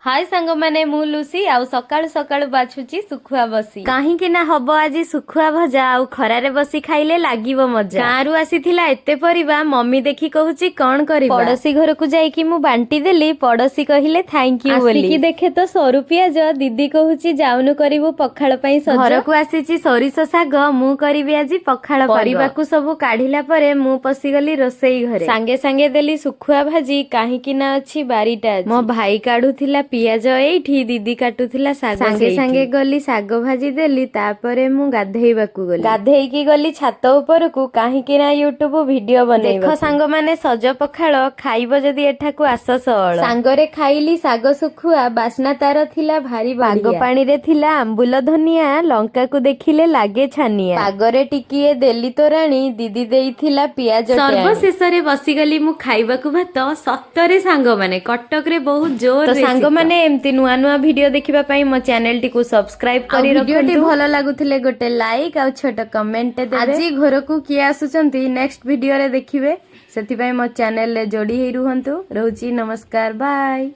हाय सांग माने मु लुसी आउ सकाळु सकाळु बाछुची सुखुआ बसी काहींकि ना हब आजी सुखुआ भजा आउ खरारे बसी खाइले लागिवो मजा गाँरु आसीथिला एते परिबा मम्मी देखि कहूची कौन करिबा पड़ोसी घर को जाइकी मु बांटी देली पड़ोसी कहिले थैंक यू बोली आसीकी देखे तो 100 पियाज दीदी कहूची जाउनु करिवो पखाळ पई सज घर को आसीची सरिस साग मु करिबी आजी पखाळ परिबा को सब काढिला परे मु पसी गली रोसई घरे सांगे सांगे देली सुखुआ भाजी काहींकि ना अछि बारीटा मो भाई काढुथिला पियाज एठी दीदी काटुथिला साग सांगे सांगे गली साग भाजी देली तापरे मु गाधेइबाकू गली गाधेइकी गली छात उपरकू काहींकि ना यूट्यूब वीडियो बनेइबा देखो सांग माने सज पखाळ खाइबो जदी एठाकू आस सळ सांगरे खाइली साग सुखुआ बास्ना तार थिला भारी बाग पानी रे थिला आंबुल धनिया लंका को देखिले लागे छानिया पागरे टिकिए देली तोराणी दीदी देइथिला पियाज सर्वशेष रे बसी गली मु खाइबाकू भात सत्तरे सांग माने कटक रे बहुत जोर तो सांग माने एमती नुआ नुआ वीडियो देखिबा पई मो चैनल टी को सब्सक्राइब करी रखंतु वीडियो टी भलो लागुथिले गोटे लाइक आ छोट कमेंट देबे आजी घर को किया आसुचंती नेक्स्ट वीडियो रे देखिबे सेति पई मो चैनल ले जोड़ी हे रुहंतु रहउची नमस्कार बाय।